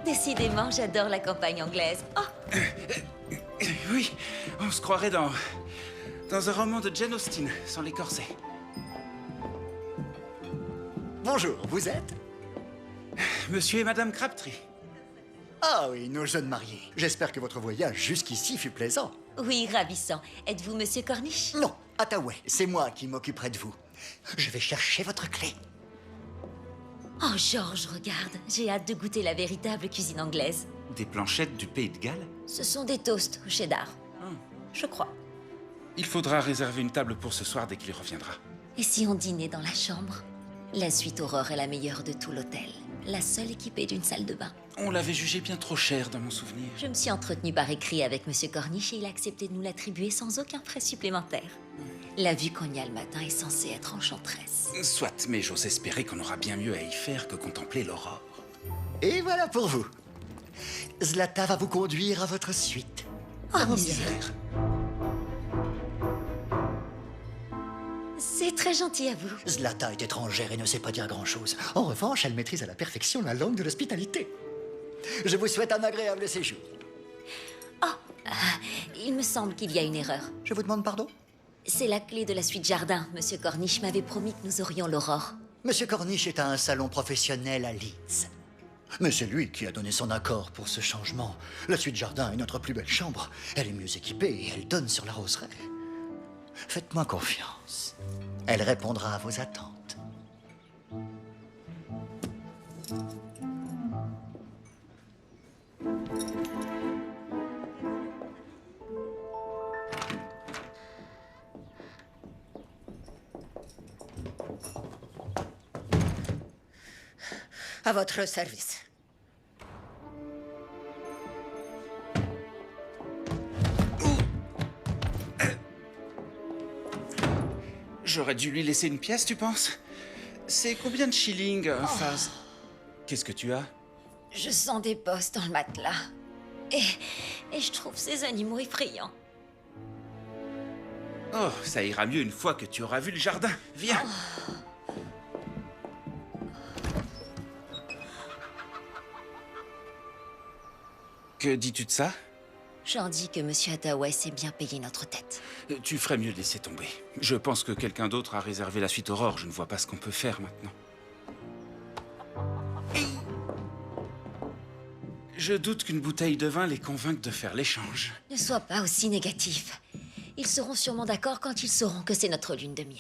Décidément, j'adore la campagne anglaise. Oh, Oui, on se croirait dans un roman de Jane Austen, sans les corsets. Bonjour, vous êtes? Monsieur et Madame Crabtree. Ah oui, nos jeunes mariés. J'espère que votre voyage jusqu'ici fut plaisant. oui, ravissant. Êtes-vous Monsieur Cornish? Non, Hathaway, c'est moi qui m'occuperai de vous. Je vais chercher votre clé. Oh, George, regarde. J'ai hâte de goûter la véritable cuisine anglaise. Des planchettes du Pays de Galles. Ce sont des toasts au cheddar. Je crois. Il faudra réserver une table pour ce soir dès qu'il reviendra. Et si on dînait dans la chambre? La suite Aurore est la meilleure de tout l'hôtel. La seule équipée d'une salle de bain. On l'avait jugé bien trop cher dans mon souvenir. Je me suis entretenue par écrit avec Monsieur Cornish et il a accepté de nous l'attribuer sans aucun frais supplémentaire. La vue qu'on y a le matin est censée être enchanteresse. Soit, mais j'ose espérer qu'on aura bien mieux à y faire que contempler l'aurore. Et voilà pour vous. Zlata va vous conduire à votre suite. Oh, misère. C'est très gentil à vous. Zlata est étrangère et ne sait pas dire grand-chose. En revanche, elle maîtrise à la perfection la langue de l'hospitalité. Je vous souhaite un agréable séjour. Il me semble qu'il y a une erreur. Je vous demande pardon? C'est la clé de la suite jardin. Monsieur Cornish m'avait promis que nous aurions l'aurore. Monsieur Cornish est à un salon professionnel à Leeds. Mais c'est lui qui a donné son accord pour ce changement. La suite jardin est notre plus belle chambre. Elle est mieux équipée et elle donne sur la roseraie. Faites-moi confiance. Elle répondra à vos attentes. À votre service. J'aurais dû lui laisser une pièce, tu penses? C'est combien de shillings, Phase? Qu'est-ce que tu as? Je sens des bosses dans le matelas. Et je trouve ces animaux effrayants. Oh, ça ira mieux une fois que tu auras vu le jardin. Viens. Que dis-tu de ça? J'en dis que Monsieur Hathaway s'est bien payé notre tête. Tu ferais mieux de laisser tomber. Je pense que quelqu'un d'autre a réservé la suite Aurore. Je ne vois pas ce qu'on peut faire maintenant. Je doute qu'une bouteille de vin les convainque de faire l'échange. Ne sois pas aussi négatif. Ils seront sûrement d'accord quand ils sauront que c'est notre lune de miel.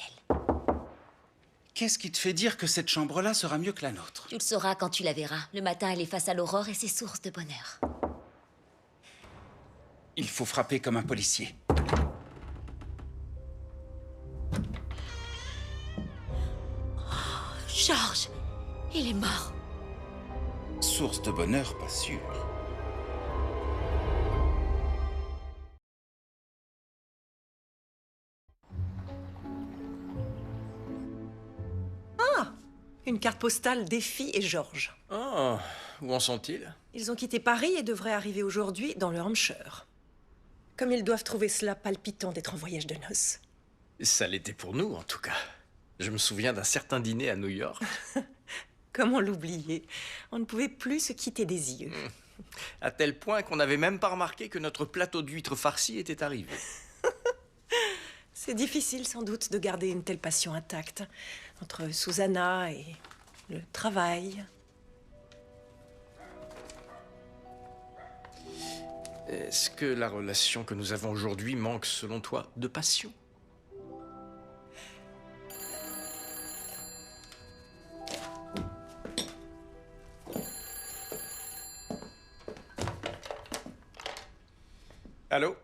Qu'est-ce qui te fait dire que cette chambre-là sera mieux que la nôtre? Tu le sauras quand tu la verras. Le matin, elle est face à l'aurore et c'est source de bonheur. Il faut frapper comme un policier. George, il est mort. Source de bonheur, pas sûr. Une carte postale d'Effie et George. Oh, où en sont-ils? Ils ont quitté Paris et devraient arriver aujourd'hui dans le Hampshire. Comme ils doivent trouver cela palpitant d'être en voyage de noces. Ça l'était pour nous, en tout cas. Je me souviens d'un certain dîner à New York. Comment l'oublier? On ne pouvait plus se quitter des yeux. À tel point qu'on n'avait même pas remarqué que notre plateau d'huîtres farcies était arrivé. C'est difficile sans doute de garder une telle passion intacte entre Susanna et le travail. Est-ce que la relation que nous avons aujourd'hui manque, selon toi, de passion? Allô?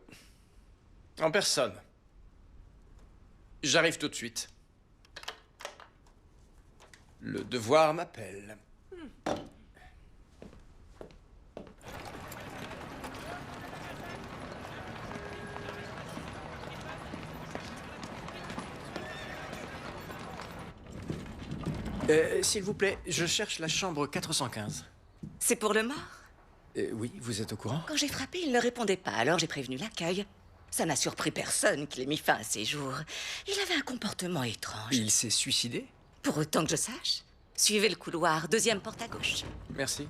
En personne. J'arrive tout de suite. Le devoir m'appelle. S'il vous plaît, je cherche la chambre 415. C'est pour le mort? Oui, vous êtes au courant? Quand j'ai frappé, il ne répondait pas, alors j'ai prévenu l'accueil. Ça n'a surpris personne qu'il ait mis fin à ses jours. Il avait un comportement étrange. Il s'est suicidé? Pour autant que je sache. Suivez le couloir, deuxième porte à gauche. Merci.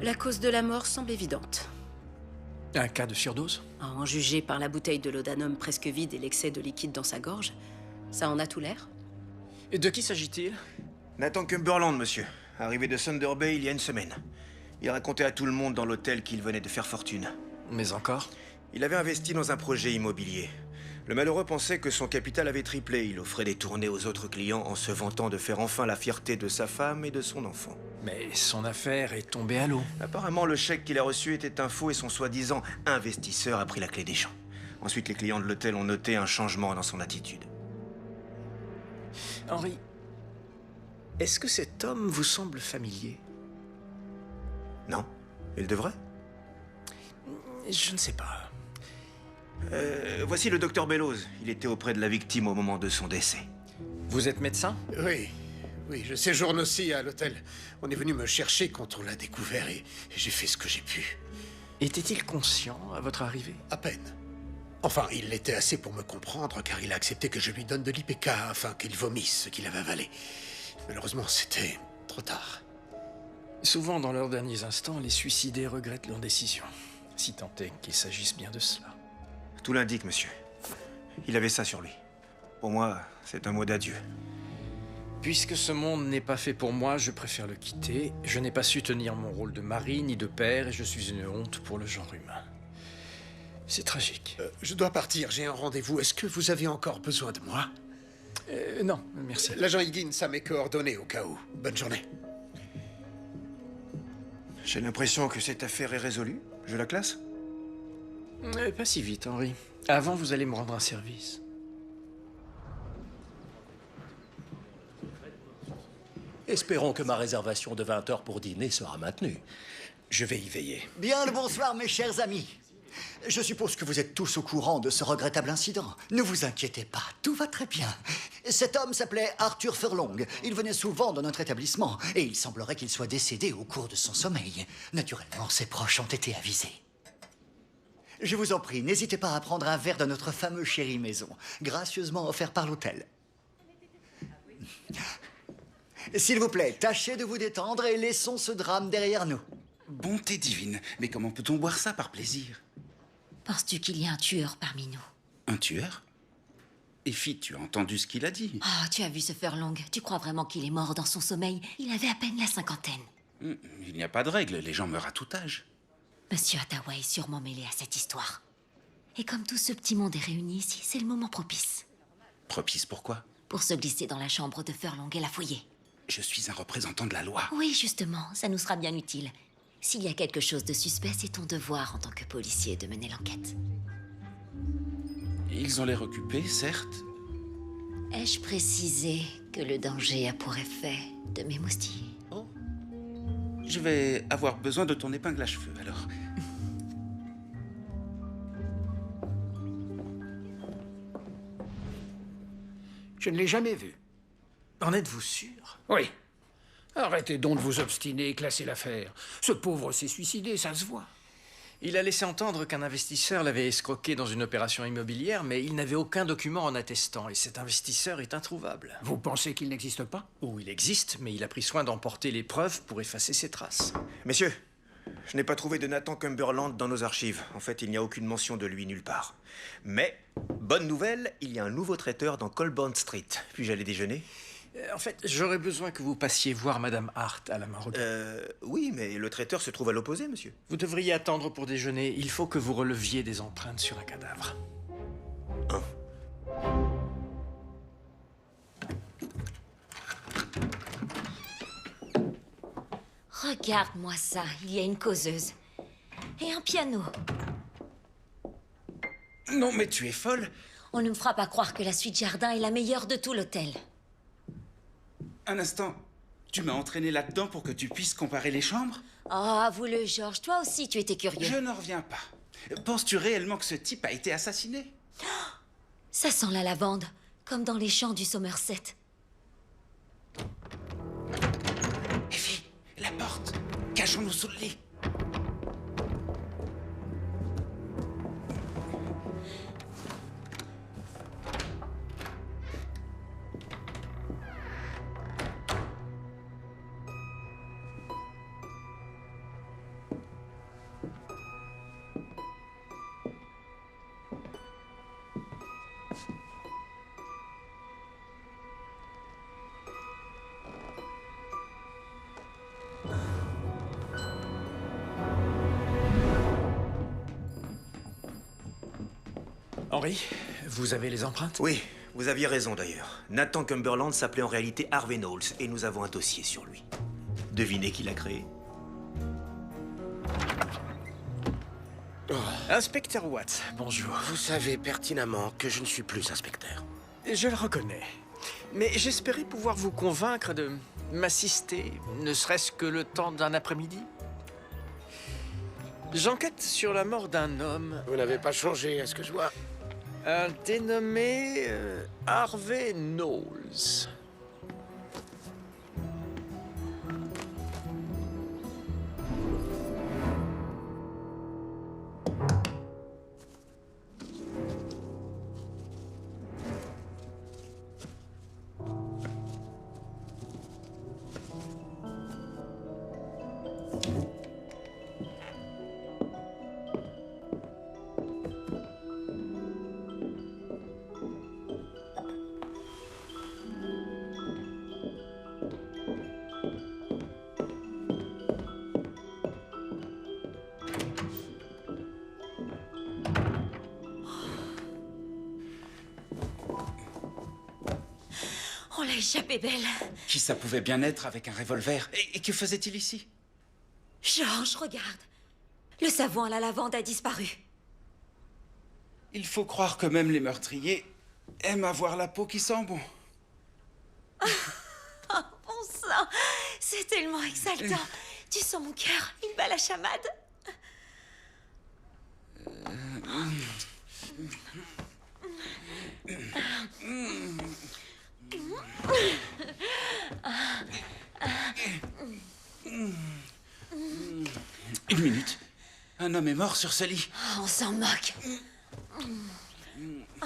La cause de la mort semble évidente. Un cas de surdose? À en juger par la bouteille de laudanum presque vide et l'excès de liquide dans sa gorge, ça en a tout l'air. Et de qui s'agit-il? Nathan Cumberland, monsieur. Arrivé de Thunder Bay il y a une semaine. Il racontait à tout le monde dans l'hôtel qu'il venait de faire fortune. Mais encore? Il avait investi dans un projet immobilier. Le malheureux pensait que son capital avait triplé. Il offrait des tournées aux autres clients en se vantant de faire enfin la fierté de sa femme et de son enfant. Mais son affaire est tombée à l'eau. Apparemment, le chèque qu'il a reçu était un faux et son soi-disant investisseur a pris la clé des champs. Ensuite, les clients de l'hôtel ont noté un changement dans son attitude. Henry, est-ce que cet homme vous semble familier? Non? Il devrait? Je ne sais pas. Voici le docteur Bellows. Il était auprès de la victime au moment de son décès. Vous êtes médecin? Oui, oui, je séjourne aussi à l'hôtel. On est venu me chercher quand on l'a découvert et j'ai fait ce que j'ai pu. Était-il conscient à votre arrivée? À peine. Enfin, il l'était assez pour me comprendre car il a accepté que je lui donne de l'IPK afin qu'il vomisse ce qu'il avait avalé. Malheureusement, c'était trop tard. Souvent, dans leurs derniers instants, les suicidés regrettent leur décision. Si tant est qu'il s'agisse bien de cela. Tout l'indique, monsieur. Il avait ça sur lui. Pour moi, c'est un mot d'adieu. Puisque ce monde n'est pas fait pour moi, je préfère le quitter. Je n'ai pas su tenir mon rôle de mari ni de père et je suis une honte pour le genre humain. C'est tragique. Je dois partir, j'ai un rendez-vous. Est-ce que vous avez encore besoin de moi? Non, merci. L'agent Higgins a mes coordonnées au cas où. Bonne journée. J'ai l'impression que cette affaire est résolue. Je la classe? Pas si vite, Henry. Avant, vous allez me rendre un service. Espérons que ma réservation de 20 heures pour dîner sera maintenue. Je vais y veiller. Bien le bonsoir, mes chers amis. Je suppose que vous êtes tous au courant de ce regrettable incident. Ne vous inquiétez pas, tout va très bien. Cet homme s'appelait Arthur Furlong. Il venait souvent dans notre établissement et il semblerait qu'il soit décédé au cours de son sommeil. Naturellement, ses proches ont été avisés. Je vous en prie, n'hésitez pas à prendre un verre de notre fameux Chéri Maison, gracieusement offert par l'hôtel. S'il vous plaît, tâchez de vous détendre et laissons ce drame derrière nous. Bonté divine, mais comment peut-on boire ça par plaisir? Penses-tu qu'il y a un tueur parmi nous? Un tueur? Effie, tu as entendu ce qu'il a dit? Oh, tu as vu ce Furlong? Tu crois vraiment qu'il est mort dans son sommeil? Il avait à peine la cinquantaine. Il n'y a pas de règle, les gens meurent à tout âge. Monsieur Ottawa est sûrement mêlé à cette histoire. Et comme tout ce petit monde est réuni ici, c'est le moment propice. Propice pourquoi? Pour se glisser dans la chambre de Furlong et la fouiller. Je suis un représentant de la loi. Oui, justement, ça nous sera bien utile. S'il y a quelque chose de suspect, c'est ton devoir en tant que policier de mener l'enquête. Ils ont l'air occupés, certes. Ai-je précisé que le danger a pour effet de m'émoustiller? Oh. Je vais avoir besoin de ton épingle à cheveux, alors. Je ne l'ai jamais vu. En êtes-vous sûr? Oui. Arrêtez donc de vous obstiner et classer l'affaire. Ce pauvre s'est suicidé, ça se voit. Il a laissé entendre qu'un investisseur l'avait escroqué dans une opération immobilière, mais il n'avait aucun document en attestant, et cet investisseur est introuvable. Vous pensez qu'il n'existe pas? Ou il existe, mais il a pris soin d'emporter les preuves pour effacer ses traces. Messieurs, je n'ai pas trouvé de Nathan Cumberland dans nos archives. En fait, il n'y a aucune mention de lui nulle part. Mais, bonne nouvelle, il y a un nouveau traiteur dans Colborne Street. Puis-je aller déjeuner? En fait, j'aurais besoin que vous passiez voir Madame Hart à la main repose. Oui, mais le traiteur se trouve à l'opposé, monsieur. Vous devriez attendre pour déjeuner. Il faut que vous releviez des empreintes sur un cadavre. Regarde-moi ça, il y a une causeuse. Et un piano. Non, mais tu es folle. On ne me fera pas croire que la suite jardin est la meilleure de tout l'hôtel. Un instant. Tu m'as entraîné là-dedans pour que tu puisses comparer les chambres? Oh, avoue-le, George, toi aussi tu étais curieux. Je n'en reviens pas. Penses-tu réellement que ce type a été assassiné? Ça sent la lavande, comme dans les champs du Somerset. Effie, la porte. Cachons-nous sous le lit. Henry, vous avez les empreintes? Oui, vous aviez raison d'ailleurs. Nathan Cumberland s'appelait en réalité Harvey Knowles et nous avons un dossier sur lui. Devinez qui l'a créé? Inspecteur Watts, bonjour. Vous savez pertinemment que je ne suis plus inspecteur. Je le reconnais. Mais j'espérais pouvoir vous convaincre de m'assister, ne serait-ce que le temps d'un après-midi. J'enquête sur la mort d'un homme, Vous n'avez pas changé, à ce que je vois. un dénommé Harvey Knowles. On l'a échappé belle. Qui ça pouvait bien être avec un revolver? Et que faisait-il ici? Georges, regarde. Le savon à la lavande a disparu. Il faut croire que même les meurtriers aiment avoir la peau qui sent bon. Bon sang, c'est tellement exaltant. Tu sens mon cœur, il bat la chamade. Une minute. Un homme est mort sur ce lit. On s'en moque. Oh,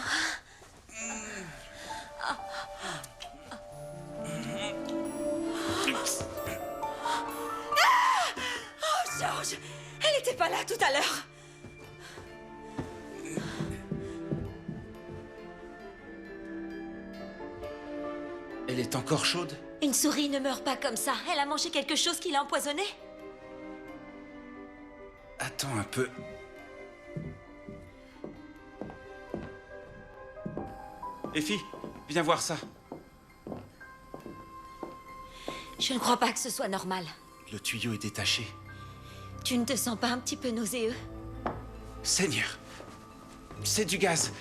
Georges, elle n'était pas là tout à l'heure. Elle est encore chaude? Une souris ne meurt pas comme ça. Elle a mangé quelque chose qui l'a empoisonnée. Attends un peu. Effie, viens voir ça. Je ne crois pas que ce soit normal. Le tuyau est détaché. Tu ne te sens pas un petit peu nauséeux? Seigneur, c'est du gaz.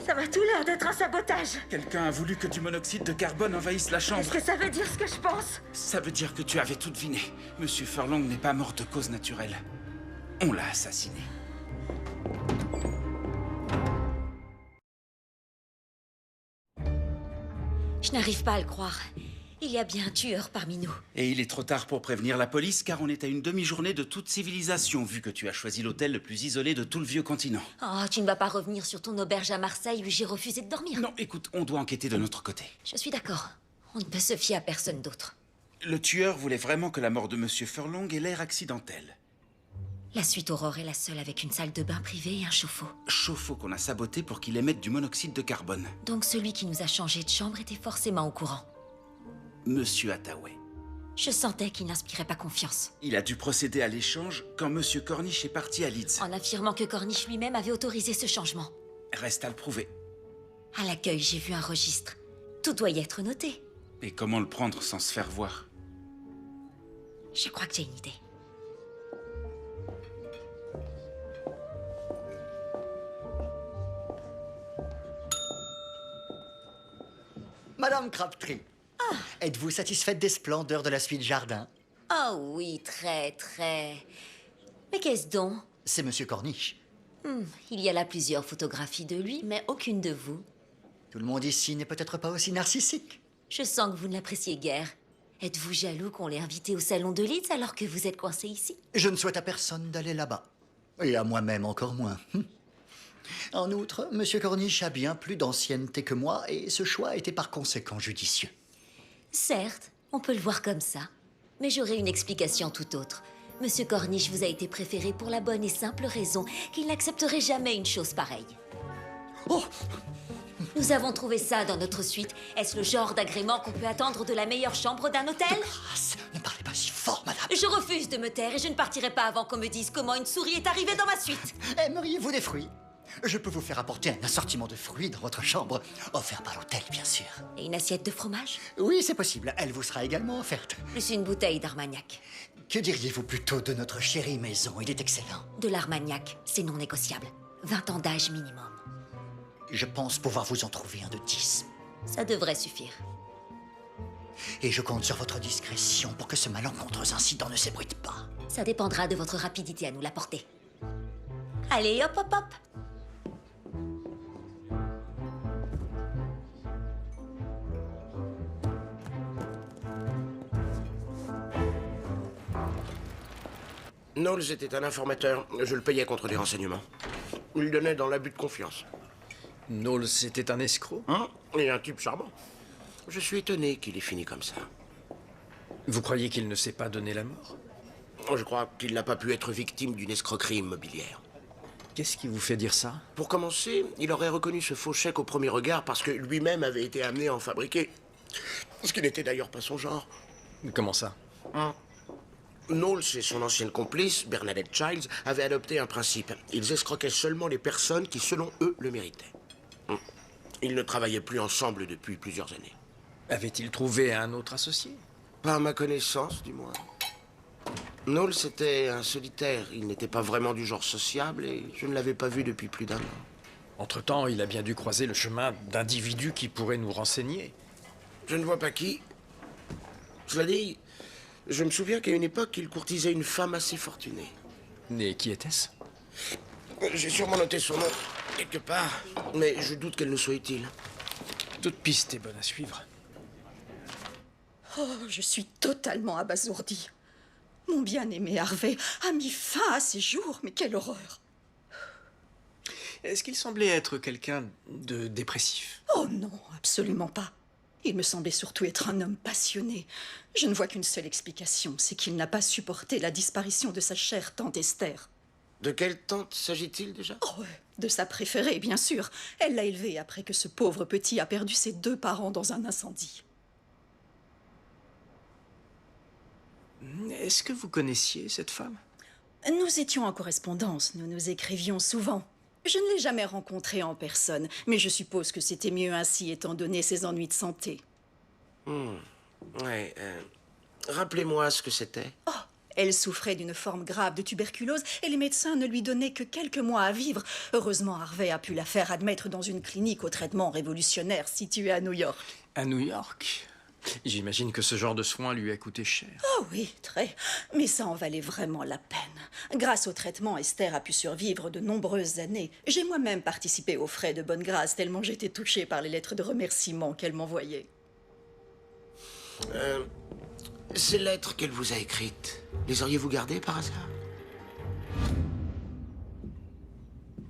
Ça m'a tout l'air d'être un sabotage. Quelqu'un a voulu que du monoxyde de carbone envahisse la chambre. Est-ce que ça veut dire ce que je pense? Ça veut dire que tu avais tout deviné. Monsieur Furlong n'est pas mort de cause naturelle. On l'a assassiné. Je n'arrive pas à le croire. Il y a bien un tueur parmi nous. Et il est trop tard pour prévenir la police, car on est à une demi-journée de toute civilisation, vu que tu as choisi l'hôtel le plus isolé de tout le vieux continent. Oh, tu ne vas pas revenir sur ton auberge à Marseille où j'ai refusé de dormir. Non, écoute, on doit enquêter de notre côté. Je suis d'accord. On ne peut se fier à personne d'autre. Le tueur voulait vraiment que la mort de Monsieur Furlong ait l'air accidentelle. La suite Aurore est la seule avec une salle de bain privée et un chauffe-eau. Chauffe-eau qu'on a saboté pour qu'il émette du monoxyde de carbone. Donc celui qui nous a changé de chambre était forcément au courant. Monsieur Hathaway. Je sentais qu'il n'inspirait pas confiance. Il a dû procéder à l'échange quand Monsieur Cornish est parti à Leeds. En affirmant que Cornish lui-même avait autorisé ce changement. Reste à le prouver. À l'accueil, j'ai vu un registre. Tout doit y être noté. Et comment le prendre sans se faire voir? Je crois que j'ai une idée. Madame Crabtree, êtes-vous satisfaite des splendeurs de la suite jardin? Oh oui, très, très. Mais qu'est-ce donc? C'est Monsieur Cornish. Il y a là plusieurs photographies de lui, mais aucune de vous. Tout le monde ici n'est peut-être pas aussi narcissique. Je sens que vous ne l'appréciez guère. Êtes-vous jaloux qu'on l'ait invité au salon de Leeds alors que vous êtes coincé ici? Je ne souhaite à personne d'aller là-bas. Et à moi-même encore moins. En outre, Monsieur Cornish a bien plus d'ancienneté que moi et ce choix était par conséquent judicieux. Certes, on peut le voir comme ça. Mais j'aurais une explication tout autre. Monsieur Cornish vous a été préféré pour la bonne et simple raison qu'il n'accepterait jamais une chose pareille. Oh! Nous avons trouvé ça dans notre suite. Est-ce le genre d'agrément qu'on peut attendre de la meilleure chambre d'un hôtel? Grâce, ne parlez pas si fort, madame. Je refuse de me taire et je ne partirai pas avant qu'on me dise comment une souris est arrivée dans ma suite. Aimeriez-vous des fruits? Je peux vous faire apporter un assortiment de fruits dans votre chambre, offert par l'hôtel, bien sûr. Et une assiette de fromage? Oui, c'est possible. Elle vous sera également offerte. Plus une bouteille d'Armagnac. Que diriez-vous plutôt de notre chérie maison? Il est excellent. De l'Armagnac, c'est non négociable. 20 ans d'âge minimum. Je pense pouvoir vous en trouver un de 10. Ça devrait suffire. Et je compte sur votre discrétion pour que ce malencontreux incident ne s'ébruite pas. Ça dépendra de votre rapidité à nous l'apporter. Allez, hop, hop, hop. Knowles était un informateur. Je le payais contre des renseignements. Il lui donnait dans l'abus de confiance. Knowles était un escroc? Et un type charmant. Je suis étonné qu'il ait fini comme ça. Vous croyez qu'il ne s'est pas donné la mort? Je crois qu'il n'a pas pu être victime d'une escroquerie immobilière. Qu'est-ce qui vous fait dire ça? Pour commencer, il aurait reconnu ce faux chèque au premier regard parce que lui-même avait été amené à en fabriquer. Ce qui n'était d'ailleurs pas son genre. Comment ça? Knowles et son ancienne complice, Bernadette Childs, avaient adopté un principe. Ils escroquaient seulement les personnes qui, selon eux, le méritaient. Ils ne travaillaient plus ensemble depuis plusieurs années. Avait-il trouvé un autre associé? Pas à ma connaissance, du moins. Knowles était un solitaire. Il n'était pas vraiment du genre sociable et je ne l'avais pas vu depuis plus d'un an. Entre-temps, il a bien dû croiser le chemin d'individus qui pourraient nous renseigner. Je ne vois pas qui. Cela dit, je me souviens qu'à une époque, il courtisait une femme assez fortunée. Et qui était-ce? J'ai sûrement noté son nom quelque part, mais je doute qu'elle nous soit utile. Toute piste est bonne à suivre. Oh, je suis totalement abasourdie. Mon bien-aimé Harvey a mis fin à ses jours, mais quelle horreur! Est-ce qu'il semblait être quelqu'un de dépressif? Oh non, absolument pas. Il me semblait surtout être un homme passionné. Je ne vois qu'une seule explication, c'est qu'il n'a pas supporté la disparition de sa chère tante Esther. De quelle tante s'agit-il déjà? Oh, de sa préférée, bien sûr. Elle l'a élevé après que ce pauvre petit a perdu ses 2 parents dans un incendie. Est-ce que vous connaissiez cette femme? Nous étions en correspondance, nous nous écrivions souvent. Je ne l'ai jamais rencontrée en personne, mais je suppose que c'était mieux ainsi étant donné ses ennuis de santé. Ouais, rappelez-moi ce que c'était. Oh, elle souffrait d'une forme grave de tuberculose et les médecins ne lui donnaient que quelques mois à vivre. Heureusement, Harvey a pu la faire admettre dans une clinique au traitement révolutionnaire située à New York. À New York? J'imagine que ce genre de soins lui a coûté cher. Oh oui, très. Mais ça en valait vraiment la peine. Grâce au traitement, Esther a pu survivre de nombreuses années. J'ai moi-même participé aux frais de bonne grâce, tellement j'étais touchée par les lettres de remerciement qu'elle m'envoyait. Ces lettres qu'elle vous a écrites, les auriez-vous gardées par hasard?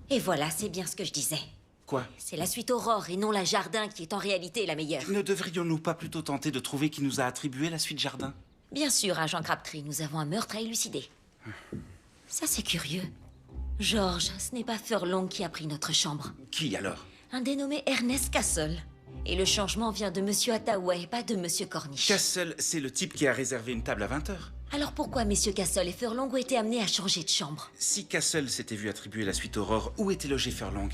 Et voilà, c'est bien ce que je disais. Quoi? C'est la suite Aurore et non la Jardin qui est en réalité la meilleure. Ne devrions-nous pas plutôt tenter de trouver qui nous a attribué la suite Jardin? Bien sûr, agent Crabtree, nous avons un meurtre à élucider. Ça, c'est curieux. George, ce n'est pas Furlong qui a pris notre chambre. Qui alors? Un dénommé Ernest Castle. Et le changement vient de Monsieur Hathaway, pas de Monsieur Cornish. Castle, c'est le type qui a réservé une table à 20h. Alors pourquoi Messieurs Castle et Furlong ont été amenés à changer de chambre? Si Castle s'était vu attribuer la suite Aurore, où était logé Furlong?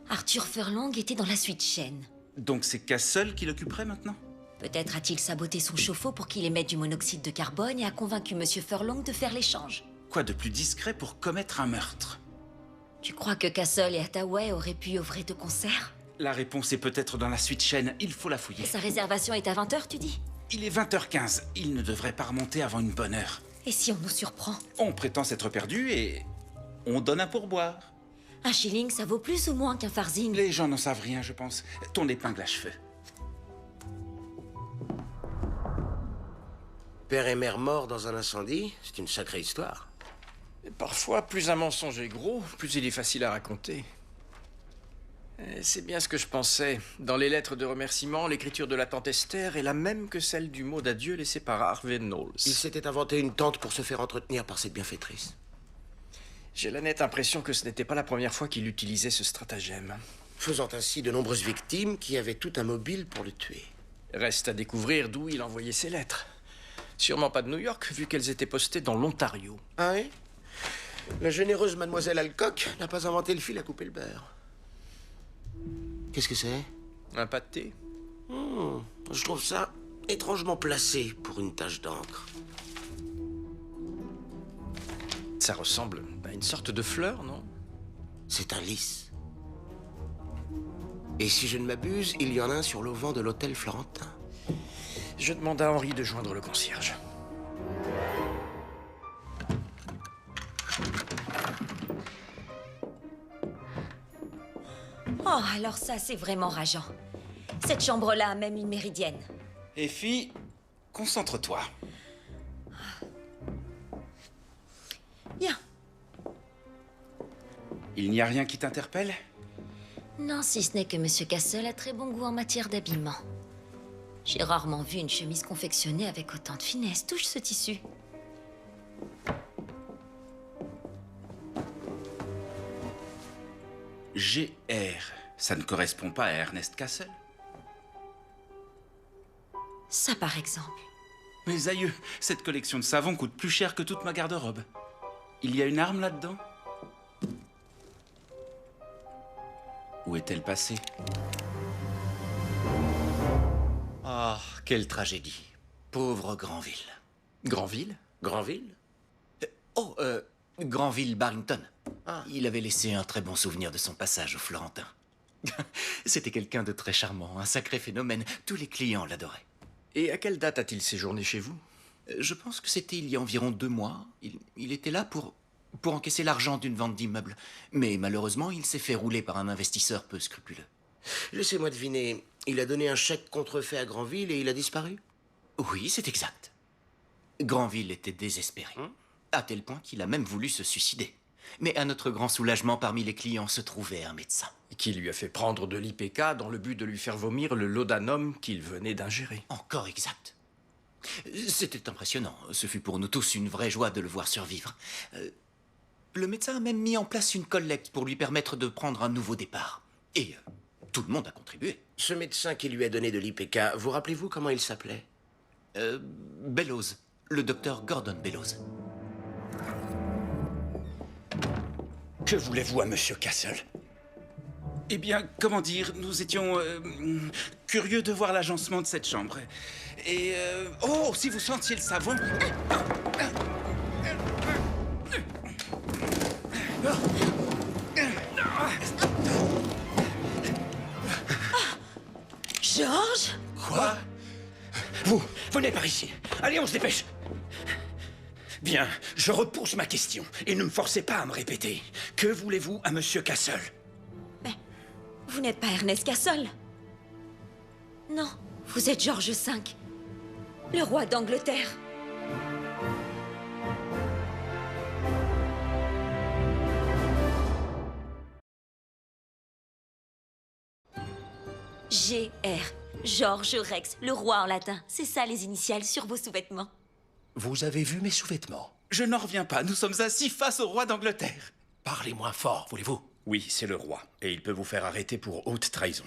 Arthur Furlong était dans la suite Chêne. Donc c'est Castle qui l'occuperait maintenant? Peut-être a-t-il saboté son chauffe-eau pour qu'il émette du monoxyde de carbone et a convaincu Monsieur Furlong de faire l'échange. Quoi de plus discret pour commettre un meurtre? Tu crois que Castle et Hathaway auraient pu œuvrer de concert? La réponse est peut-être dans la suite Chêne, il faut la fouiller. Et sa réservation est à 20h, tu dis? Il est 20h15, il ne devrait pas remonter avant une bonne heure. Et si on nous surprend? On prétend s'être perdu et on donne un pourboire. Un shilling, ça vaut plus ou moins qu'un farthing? Les gens n'en savent rien, je pense. Ton épingle à cheveux. Père et mère morts dans un incendie, c'est une sacrée histoire. Et parfois, plus un mensonge est gros, plus il est facile à raconter. C'est bien ce que je pensais. Dans les lettres de remerciement, l'écriture de la tante Esther est la même que celle du mot d'adieu laissé par Harvey Knowles. Il s'était inventé une tante pour se faire entretenir par cette bienfaitrice. J'ai la nette impression que ce n'était pas la première fois qu'il utilisait ce stratagème. Faisant ainsi de nombreuses victimes qui avaient tout un mobile pour le tuer. Reste à découvrir d'où il envoyait ses lettres. Sûrement pas de New York, vu qu'elles étaient postées dans l'Ontario. Ah oui? La généreuse mademoiselle Alcock n'a pas inventé le fil à couper le beurre. Qu'est-ce que c'est? Un pas de thé? Je trouve ça étrangement placé pour une tache d'encre. Ça ressemble à une sorte de fleur, non? C'est un lys. Et si je ne m'abuse, il y en a un sur l'auvent de l'hôtel Florentin. Je demande à Henri de joindre le concierge. Oh, alors ça, c'est vraiment rageant. Cette chambre-là a même une méridienne. Effie, concentre-toi. Bien. Il n'y a rien qui t'interpelle? Non, si ce n'est que Monsieur Castle a très bon goût en matière d'habillement. J'ai rarement vu une chemise confectionnée avec autant de finesse. Touche ce tissu. GR, ça ne correspond pas à Ernest Castle? Ça, par exemple. Mes aïeux, cette collection de savons coûte plus cher que toute ma garde-robe. Il y a une arme là-dedans? Où est-elle passée? Ah, quelle tragédie. Pauvre Granville. Granville? Granville? Granville Barrington. Il avait laissé un très bon souvenir de son passage au Florentin. C'était quelqu'un de très charmant, un sacré phénomène. Tous les clients l'adoraient. Et à quelle date a-t-il séjourné chez vous? Je pense que c'était il y a environ 2 mois. Il était là pour encaisser l'argent d'une vente d'immeubles. Mais malheureusement, il s'est fait rouler par un investisseur peu scrupuleux. Laissez-moi deviner. Il a donné un chèque contrefait à Granville et il a disparu? Oui, c'est exact. Granville était désespéré. À tel point qu'il a même voulu se suicider. Mais à notre grand soulagement, parmi les clients se trouvait un médecin. Qui lui a fait prendre de l'IPK dans le but de lui faire vomir le laudanum qu'il venait d'ingérer. Encore exact. C'était impressionnant. Ce fut pour nous tous une vraie joie de le voir survivre. Le médecin a même mis en place une collecte pour lui permettre de prendre un nouveau départ. Et tout le monde a contribué. Ce médecin qui lui a donné de l'IPK, vous rappelez-vous comment il s'appelait? Bellows. Le docteur Gordon Bellows. Que voulez-vous à Monsieur Castle? Eh bien, comment dire, nous étions curieux de voir l'agencement de cette chambre. Et oh, si vous sentiez le savon... Georges? Quoi? Vous, venez par ici. Allez, on se dépêche. Bien, je repousse ma question et ne me forcez pas à me répéter. Que voulez-vous à Monsieur Castle? Mais vous n'êtes pas Ernest Castle? Non, vous êtes George V, le roi d'Angleterre. GR, Georges Rex, le roi en latin. C'est ça les initiales sur vos sous-vêtements. Vous avez vu mes sous-vêtements? Je n'en reviens pas, nous sommes assis face au roi d'Angleterre. Parlez moins fort, voulez-vous? Oui, c'est le roi, et il peut vous faire arrêter pour haute trahison.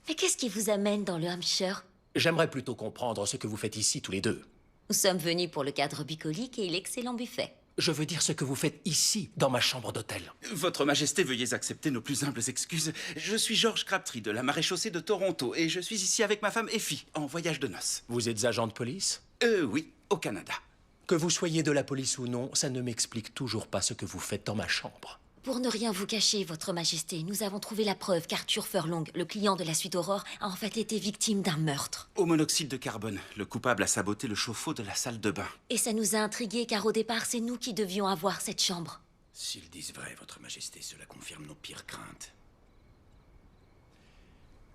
Mais qu'est-ce qui vous amène dans le Hampshire? J'aimerais plutôt comprendre ce que vous faites ici tous les deux. Nous sommes venus pour le cadre bucolique et l'excellent buffet. Je veux dire ce que vous faites ici, dans ma chambre d'hôtel. Votre Majesté, veuillez accepter nos plus humbles excuses. Je suis George Crabtree de la maréchaussée de Toronto et je suis ici avec ma femme Effie, en voyage de noces. Vous êtes agent de police? Oui, au Canada. Que vous soyez de la police ou non, ça ne m'explique toujours pas ce que vous faites dans ma chambre. Pour ne rien vous cacher, Votre Majesté, nous avons trouvé la preuve qu'Arthur Furlong, le client de la suite Aurore, a en fait été victime d'un meurtre. Au monoxyde de carbone, le coupable a saboté le chauffe-eau de la salle de bain. Et ça nous a intrigués car au départ, c'est nous qui devions avoir cette chambre. S'ils disent vrai, Votre Majesté, cela confirme nos pires craintes.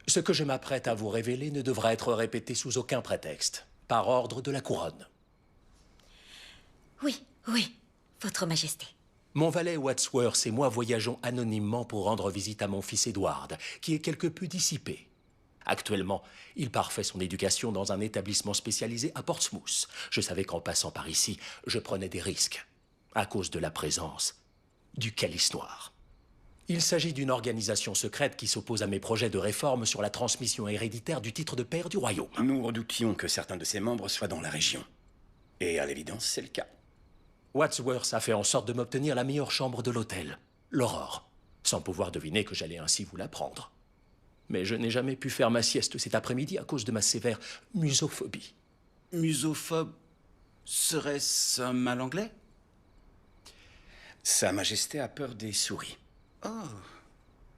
Ce que je m'apprête à vous révéler ne devra être répété sous aucun prétexte, par ordre de la couronne. Oui, Votre Majesté. Mon valet Wadsworth et moi voyageons anonymement pour rendre visite à mon fils Edward, qui est quelque peu dissipé. Actuellement, il parfait son éducation dans un établissement spécialisé à Portsmouth. Je savais qu'en passant par ici, je prenais des risques, à cause de la présence du calice noir. Il s'agit d'une organisation secrète qui s'oppose à mes projets de réforme sur la transmission héréditaire du titre de pair du royaume. Nous redoutions que certains de ses membres soient dans la région. Et à l'évidence, c'est le cas. Wadsworth a fait en sorte de m'obtenir la meilleure chambre de l'hôtel, l'Aurore, sans pouvoir deviner que j'allais ainsi vous la prendre. Mais je n'ai jamais pu faire ma sieste cet après-midi à cause de ma sévère musophobie. Musophobe, serait-ce un mal anglais? Sa Majesté a peur des souris. Oh.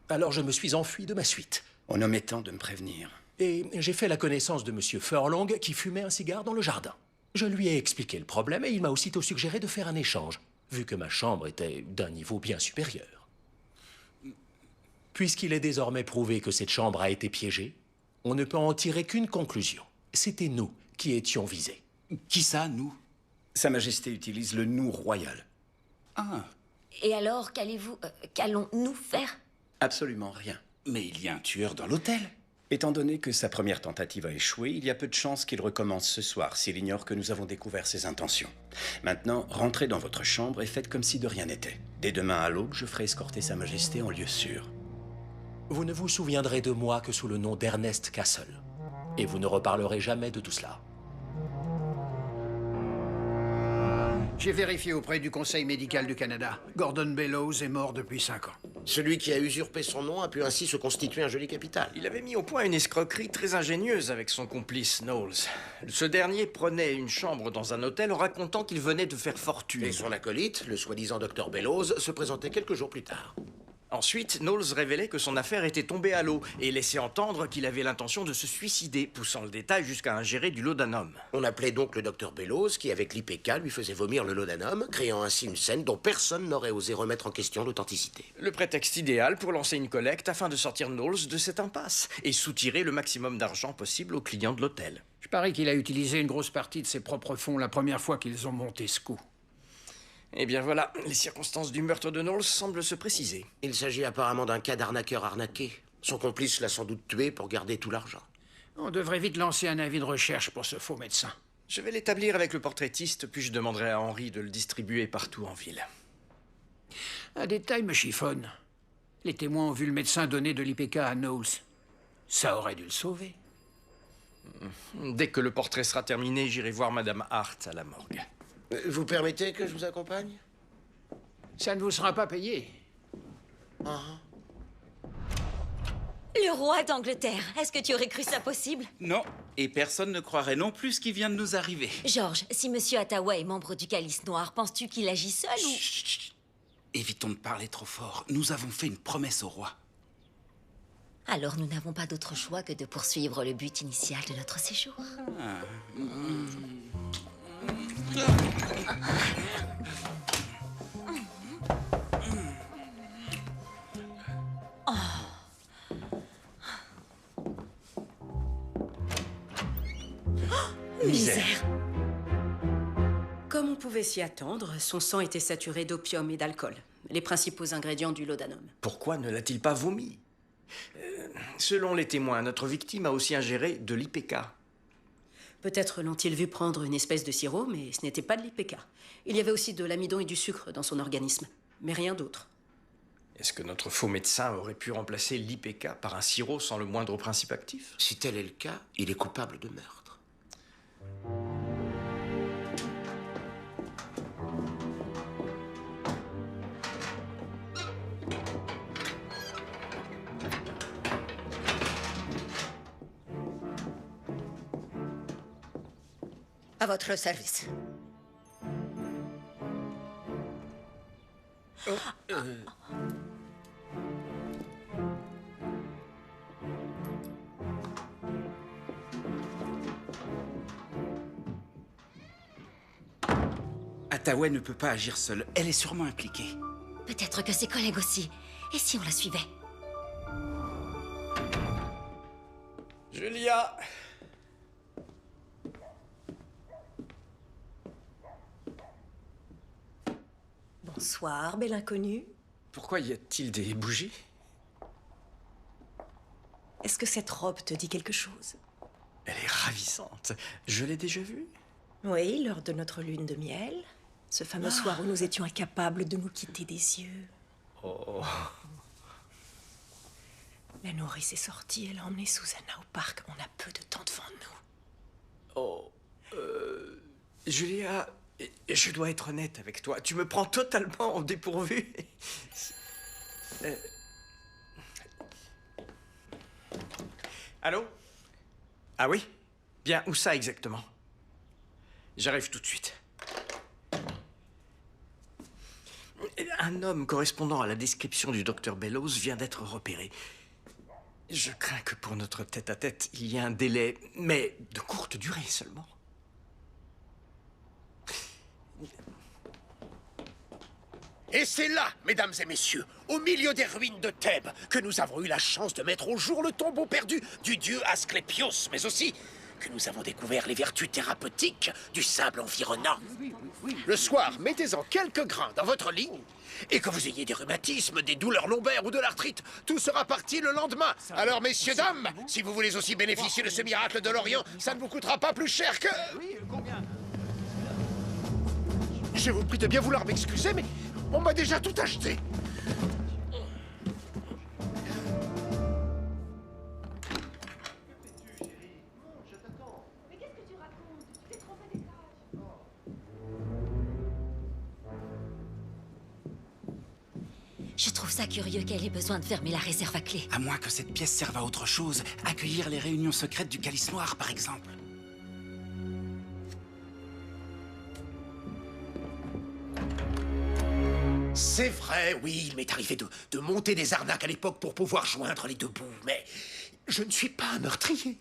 Alors je me suis enfui de ma suite. En omettant de me prévenir. Et j'ai fait la connaissance de Monsieur Furlong qui fumait un cigare dans le jardin. Je lui ai expliqué le problème et il m'a aussitôt suggéré de faire un échange, vu que ma chambre était d'un niveau bien supérieur. Puisqu'il est désormais prouvé que cette chambre a été piégée, on ne peut en tirer qu'une conclusion. C'était nous qui étions visés. Qui ça, nous? Sa Majesté utilise le nous royal. Ah. Et alors, qu'allons-nous faire? Absolument rien. Mais il y a un tueur dans l'hôtel. Étant donné que sa première tentative a échoué, il y a peu de chances qu'il recommence ce soir s'il ignore que nous avons découvert ses intentions. Maintenant, rentrez dans votre chambre et faites comme si de rien n'était. Dès demain à l'aube, je ferai escorter Sa Majesté en lieu sûr. Vous ne vous souviendrez de moi que sous le nom d'Ernest Castle. Et vous ne reparlerez jamais de tout cela. J'ai vérifié auprès du Conseil médical du Canada. Gordon Bellows est mort depuis 5 ans. Celui qui a usurpé son nom a pu ainsi se constituer un joli capital. Il avait mis au point une escroquerie très ingénieuse avec son complice Knowles. Ce dernier prenait une chambre dans un hôtel en racontant qu'il venait de faire fortune. Et son acolyte, le soi-disant docteur Bellows, se présentait quelques jours plus tard. Ensuite, Knowles révélait que son affaire était tombée à l'eau et laissait entendre qu'il avait l'intention de se suicider, poussant le détail jusqu'à ingérer du laudanum. On appelait donc le docteur Bellows qui, avec l'IPK, lui faisait vomir le laudanum, créant ainsi une scène dont personne n'aurait osé remettre en question l'authenticité. Le prétexte idéal pour lancer une collecte afin de sortir Knowles de cette impasse et soutirer le maximum d'argent possible aux clients de l'hôtel. Je parie qu'il a utilisé une grosse partie de ses propres fonds la première fois qu'ils ont monté ce coup. Eh bien voilà, les circonstances du meurtre de Knowles semblent se préciser. Il s'agit apparemment d'un cas d'arnaqueur arnaqué. Son complice l'a sans doute tué pour garder tout l'argent. On devrait vite lancer un avis de recherche pour ce faux médecin. Je vais l'établir avec le portraitiste, puis je demanderai à Henry de le distribuer partout en ville. Un détail me chiffonne. Les témoins ont vu le médecin donner de l'IPK à Knowles. Ça aurait dû le sauver. Dès que le portrait sera terminé, j'irai voir Madame Hart à la morgue. Vous permettez que je vous accompagne? Ça ne vous sera pas payé. Le roi d'Angleterre, est-ce que tu aurais cru ça possible? Non, et personne ne croirait non plus ce qui vient de nous arriver. George, si Monsieur Ottawa est membre du Calice Noir, penses-tu qu'il agit seul ou... Chut, chut. Évitons de parler trop fort. Nous avons fait une promesse au roi. Alors nous n'avons pas d'autre choix que de poursuivre le but initial de notre séjour. Misère. Comme on pouvait s'y attendre, son sang était saturé d'opium et d'alcool, les principaux ingrédients du laudanum. Pourquoi ne l'a-t-il pas vomi? Selon les témoins, notre victime a aussi ingéré de l'IPK. Peut-être l'ont-ils vu prendre une espèce de sirop, mais ce n'était pas de l'IPK. Il y avait aussi de l'amidon et du sucre dans son organisme, mais rien d'autre. Est-ce que notre faux médecin aurait pu remplacer l'IPK par un sirop sans le moindre principe actif? Si tel est le cas, il est coupable de meurtre. À votre service. Hathaway ne peut pas agir seule. Elle est sûrement impliquée. Peut-être que ses collègues aussi. Et si on la suivait? Julia! Bonsoir, belle inconnue. Pourquoi y a-t-il des bougies? Est-ce que cette robe te dit quelque chose? Elle est ravissante. Je l'ai déjà vue? Oui, lors de notre lune de miel. Ce fameux soir où nous étions incapables de nous quitter des yeux. Oh. La nourrice est sortie, elle a emmené Susanna au parc. On a peu de temps devant nous. Oh. Julia, Je dois être honnête avec toi. Tu me prends totalement en dépourvu. Allô? Ah oui? Bien, où ça exactement? J'arrive tout de suite. Un homme correspondant à la description du docteur Bellows vient d'être repéré. Je crains que pour notre tête-à-tête, il y ait un délai, mais de courte durée seulement. Et c'est là, mesdames et messieurs, au milieu des ruines de Thèbes, que nous avons eu la chance de mettre au jour le tombeau perdu du dieu Asclépios, mais aussi que nous avons découvert les vertus thérapeutiques du sable environnant. Le soir, mettez-en quelques grains dans votre lit, et que vous ayez des rhumatismes, des douleurs lombaires ou de l'arthrite, tout sera parti le lendemain. Alors, messieurs, dames, si vous voulez aussi bénéficier de ce miracle de l'Orient, ça ne vous coûtera pas plus cher que... Oui, combien? Je vous prie de bien vouloir m'excuser, mais on m'a déjà tout acheté. Je trouve ça curieux qu'elle ait besoin de fermer la réserve à clé. À moins que cette pièce serve à autre chose. Accueillir les réunions secrètes du Calice Noir, par exemple. C'est vrai, oui, il m'est arrivé de monter des arnaques à l'époque pour pouvoir joindre les deux bouts, mais je ne suis pas un meurtrier.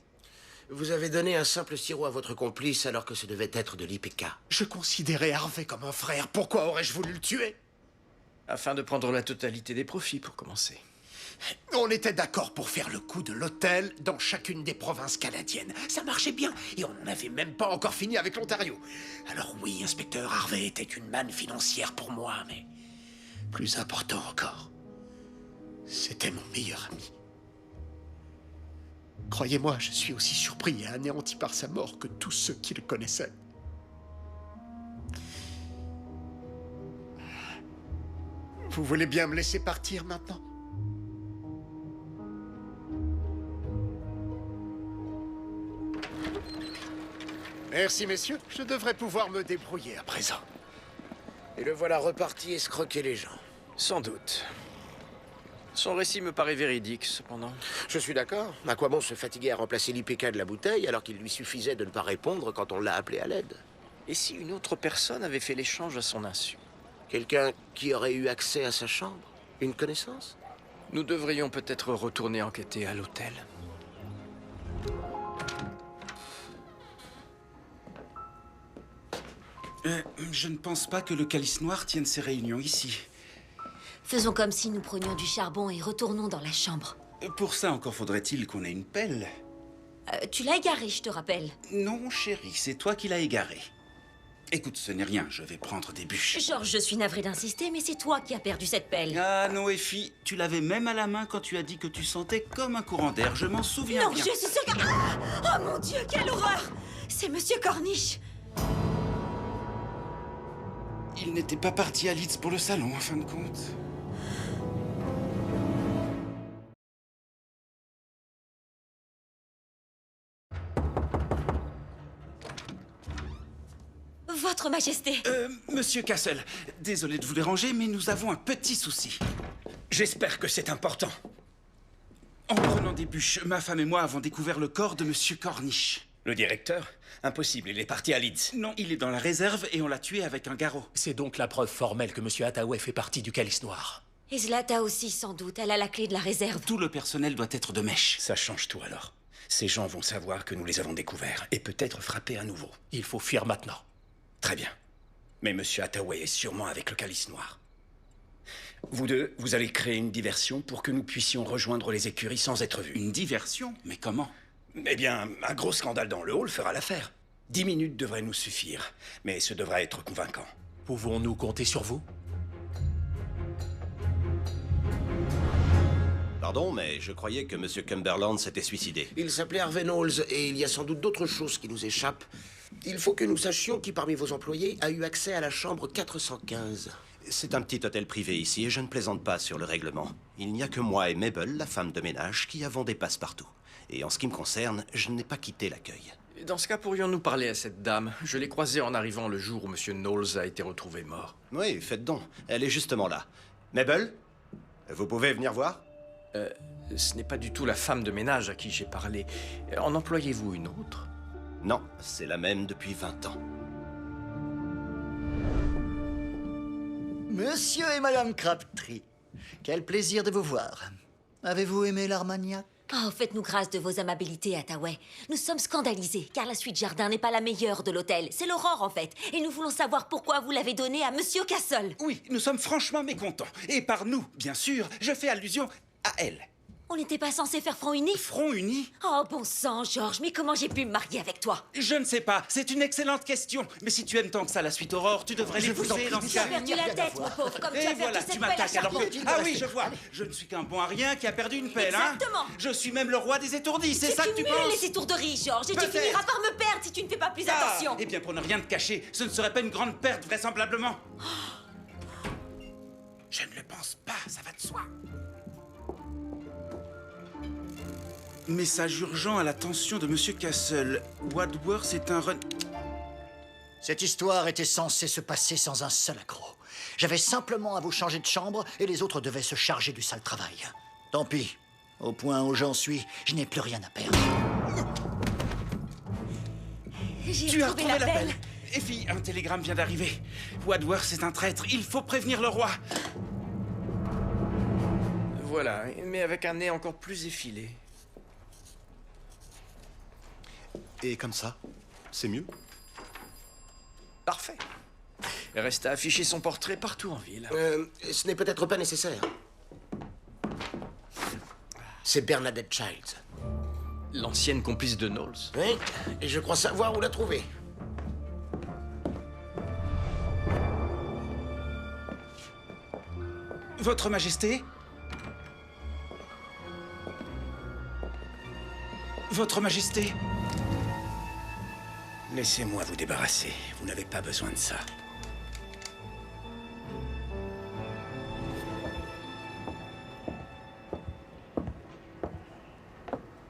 Vous avez donné un simple sirop à votre complice alors que ce devait être de l'IPK. Je considérais Harvey comme un frère. Pourquoi aurais-je voulu le tuer? Afin de prendre la totalité des profits, pour commencer. On était d'accord pour faire le coup de l'hôtel dans chacune des provinces canadiennes. Ça marchait bien, et on n'avait même pas encore fini avec l'Ontario. Alors oui, inspecteur Harvey était une manne financière pour moi, mais... plus important encore, c'était mon meilleur ami. Croyez-moi, je suis aussi surpris et anéanti par sa mort que tous ceux qui le connaissaient. Vous voulez bien me laisser partir maintenant? Merci, messieurs. Je devrais pouvoir me débrouiller à présent. Et le voilà reparti escroquer les gens. Sans doute. Son récit me paraît véridique, cependant. Je suis d'accord. À quoi bon se fatiguer à remplacer l'IPK de la bouteille alors qu'il lui suffisait de ne pas répondre quand on l'a appelé à l'aide? Et si une autre personne avait fait l'échange à son insu? Quelqu'un qui aurait eu accès à sa chambre? Une connaissance? Nous devrions peut-être retourner enquêter à l'hôtel. Je ne pense pas que le Calice Noir tienne ses réunions ici. Faisons comme si nous prenions du charbon et retournons dans la chambre. Pour ça, encore faudrait-il qu'on ait une pelle. Tu l'as égaré, je te rappelle. Non, chérie, c'est toi qui l'as égaré. Écoute, ce n'est rien, je vais prendre des bûches. Georges, je suis navrée d'insister, mais c'est toi qui as perdu cette pelle. Ah non, Effie, tu l'avais même à la main quand tu as dit que tu sentais comme un courant d'air, je m'en souviens Non, bien. je suis sûre que... Ah! Oh mon Dieu, quelle horreur! C'est Monsieur Corniche. Il n'était pas parti à Leeds pour le salon, en fin de compte. Votre Majesté. Monsieur Castle, désolé de vous déranger, mais nous avons un petit souci. J'espère que c'est important. En prenant des bûches, ma femme et moi avons découvert le corps de Monsieur Corniche. Le directeur? Impossible, il est parti à Leeds. Non, il est dans la réserve et on l'a tué avec un garrot. C'est donc la preuve formelle que M. Hathaway fait partie du Calice Noir. Et Zlata aussi, sans doute. Elle a la clé de la réserve. Tout le personnel doit être de mèche. Ça change tout alors. Ces gens vont savoir que nous les avons découverts et peut-être frapper à nouveau. Il faut fuir maintenant. Très bien. Mais M. Hathaway est sûrement avec le Calice Noir. Vous deux, vous allez créer une diversion pour que nous puissions rejoindre les écuries sans être vus. Une diversion? Mais comment? Eh bien, un gros scandale dans le hall fera l'affaire. 10 minutes devraient nous suffire, mais ce devra être convaincant. Pouvons-nous compter sur vous? Pardon, mais je croyais que M. Cumberland s'était suicidé. Il s'appelait Harvey Knowles et il y a sans doute d'autres choses qui nous échappent. Il faut que nous sachions qui parmi vos employés a eu accès à la chambre 415. C'est un petit hôtel privé ici et je ne plaisante pas sur le règlement. Il n'y a que moi et Mabel, la femme de ménage, qui avons des passe-partout. Et en ce qui me concerne, je n'ai pas quitté l'accueil. Dans ce cas, pourrions-nous parler à cette dame? Je l'ai croisée en arrivant le jour où M. Knowles a été retrouvé mort. Oui, faites donc. Elle est justement là. Mabel, vous pouvez venir voir? Ce n'est pas du tout la femme de ménage à qui j'ai parlé. En employez-vous une autre? Non, c'est la même depuis 20 ans. Monsieur et Madame Crabtree, quel plaisir de vous voir. Avez-vous aimé l'Armagnac? Oh, faites-nous grâce de vos amabilités, Hathaway. Nous sommes scandalisés, car la suite Jardin n'est pas la meilleure de l'hôtel. C'est l'Aurore, en fait. Et nous voulons savoir pourquoi vous l'avez donnée à Monsieur Castle. Oui, nous sommes franchement mécontents. Et par nous, bien sûr, je fais allusion à elle. On n'était pas censé faire front uni? Front uni? Oh, bon sang, George, mais comment j'ai pu me marier avec toi? Je ne sais pas, c'est une excellente question. Mais si tu aimes tant que ça la suite Aurore, tu devrais l'épouser dans ce Tu as cas. perdu la tête, mon pauvre, comme tu Et as perdu voilà, cette tu pelle à m'attaques alors que... charbon. Ah oui, je vois. Je ne suis qu'un bon à rien qui a perdu une pelle, hein? Exactement. Je suis même le roi des étourdis, c'est ça que tu cumules penses? les étourderies, George, et tu Peut-être. finiras par me perdre si tu ne fais pas plus attention. Eh bien, pour ne rien te cacher, ce ne serait pas une grande perte, vraisemblablement. Je ne le pense pas, ça va de soi. Message urgent à l'attention de Monsieur Castle. Wadworth est un run... Cette histoire était censée se passer sans un seul accroc. J'avais simplement à vous changer de chambre et les autres devaient se charger du sale travail. Tant pis. Au point où j'en suis, je n'ai plus rien à perdre. Tu as retrouvé l'appel. Effie, un télégramme vient d'arriver. Wadworth est un traître, il faut prévenir le roi. Voilà, mais avec un nez encore plus effilé. Et comme ça, c'est mieux? Parfait. Reste à afficher son portrait partout en ville. Ce n'est peut-être pas nécessaire. C'est Bernadette Childs. L'ancienne complice de Knowles. Oui, et je crois savoir où la trouver. Votre Majesté? Votre Majesté? Laissez-moi vous débarrasser. Vous n'avez pas besoin de ça.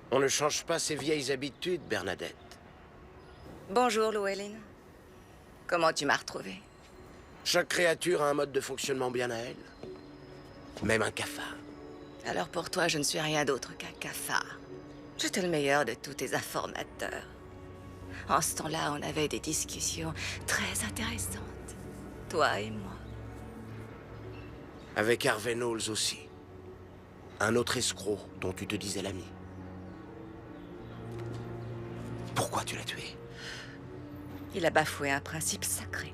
On ne change pas ses vieilles habitudes, Bernadette. Bonjour, Llewellyn. Comment tu m'as retrouvé? Chaque créature a un mode de fonctionnement bien à elle. Même un cafard. Alors pour toi, je ne suis rien d'autre qu'un cafard. J'étais le meilleur de tous tes informateurs. En ce temps-là, on avait des discussions très intéressantes. Toi et moi. Avec Harvey Knowles aussi. Un autre escroc dont tu te disais l'ami. Pourquoi tu l'as tué? Il a bafoué un principe sacré.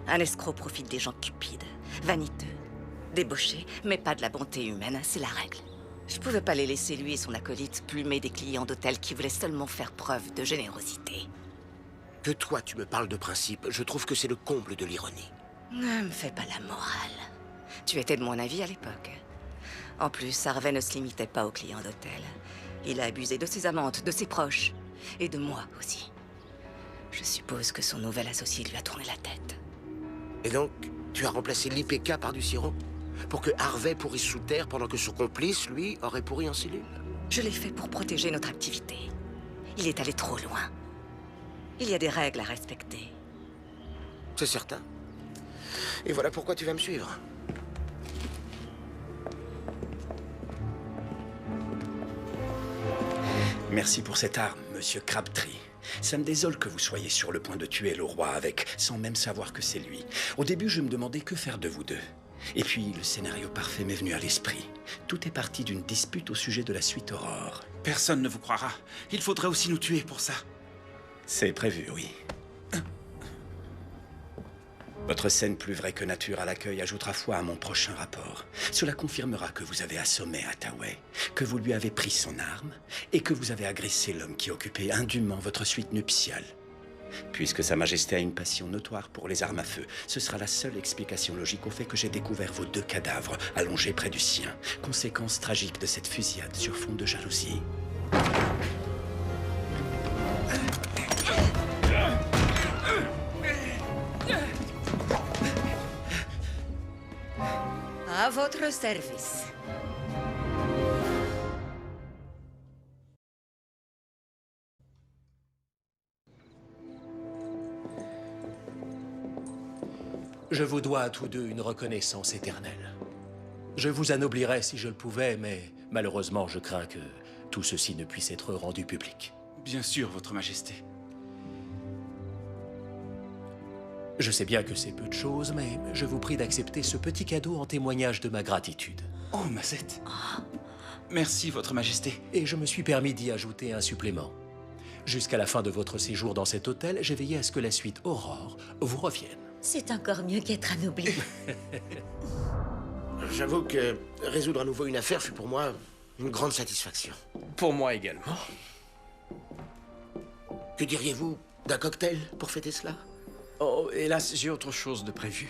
Un escroc profite des gens cupides, vaniteux, débauchés, mais pas de la bonté humaine, c'est la règle. Je pouvais pas les laisser lui et son acolyte plumer des clients d'hôtel qui voulaient seulement faire preuve de générosité. Que toi tu me parles de principe, je trouve que c'est le comble de l'ironie. Ne me fais pas la morale. Tu étais de mon avis à l'époque. En plus, Harvey ne se limitait pas aux clients d'hôtel. Il a abusé de ses amantes, de ses proches, et de moi aussi. Je suppose que son nouvel associé lui a tourné la tête. Et donc, tu as remplacé l'IPK par du sirop? Pour que Harvey pourrisse sous terre pendant que son complice, lui, aurait pourri en cellule? Je l'ai fait pour protéger notre activité. Il est allé trop loin. Il y a des règles à respecter. C'est certain. Et voilà pourquoi tu vas me suivre. Merci pour cette arme, Monsieur Crabtree. Ça me désole que vous soyez sur le point de tuer le roi avec, sans même savoir que c'est lui. Au début, je me demandais que faire de vous deux. Et puis, le scénario parfait m'est venu à l'esprit. Tout est parti d'une dispute au sujet de la suite Aurore. Personne ne vous croira. Il faudrait aussi nous tuer pour ça. C'est prévu, oui. Votre scène plus vraie que nature à l'accueil ajoutera foi à mon prochain rapport. Cela confirmera que vous avez assommé Hathaway, que vous lui avez pris son arme et que vous avez agressé l'homme qui occupait indûment votre suite nuptiale. Puisque Sa Majesté a une passion notoire pour les armes à feu, ce sera la seule explication logique au fait que j'ai découvert vos 2 cadavres allongés près du sien. Conséquence tragique de cette fusillade sur fond de jalousie. À votre service. Je vous dois à tous deux une reconnaissance éternelle. Je vous anoblirais si je le pouvais, mais malheureusement, je crains que tout ceci ne puisse être rendu public. Bien sûr, Votre Majesté. Je sais bien que c'est peu de choses, mais je vous prie d'accepter ce petit cadeau en témoignage de ma gratitude. Oh, Mazette. Merci, Votre Majesté. Et je me suis permis d'y ajouter un supplément. Jusqu'à la fin de votre séjour dans cet hôtel, j'ai veillé à ce que la suite Aurore vous revienne. C'est encore mieux qu'être anobli. J'avoue que résoudre à nouveau une affaire fut pour moi une grande satisfaction. Pour moi également. Que diriez-vous d'un cocktail pour fêter cela? Oh, hélas, j'ai autre chose de prévu.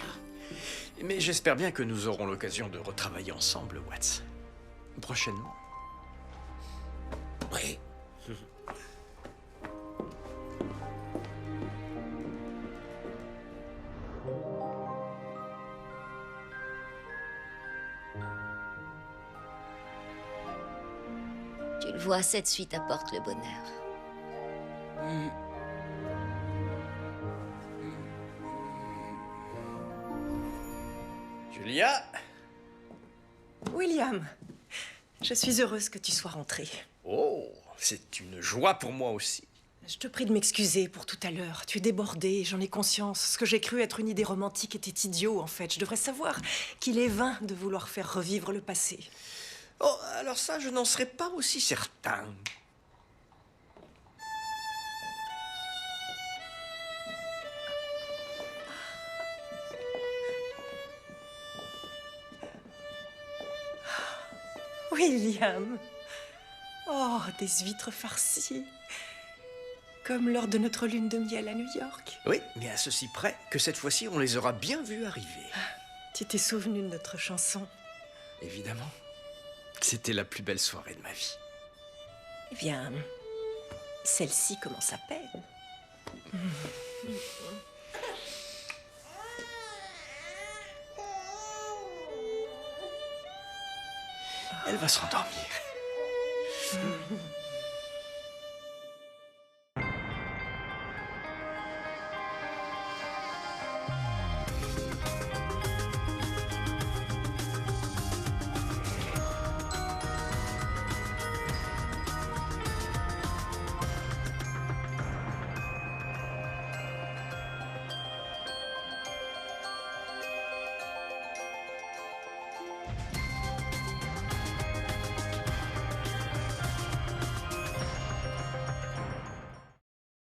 Mais j'espère bien que nous aurons l'occasion de retravailler ensemble, Watts. Prochainement. Oui. Tu le vois, cette suite apporte le bonheur. Julia? William, je suis heureuse que tu sois rentré. Oh, c'est une joie pour moi aussi. Je te prie de m'excuser pour tout à l'heure. Tu es débordé, j'en ai conscience. Ce que j'ai cru être une idée romantique était idiot, en fait. Je devrais savoir qu'il est vain de vouloir faire revivre le passé. Oh, alors ça, je n'en serais pas aussi certain. William. Oh, des huîtres farcies. Comme lors de notre lune de miel à New York. Oui, mais à ceci près que cette fois-ci, on les aura bien vus arriver. Tu t'es souvenu de notre chanson? Évidemment. C'était la plus belle soirée de ma vie. Eh bien, celle-ci commence à peine. Elle va se rendormir.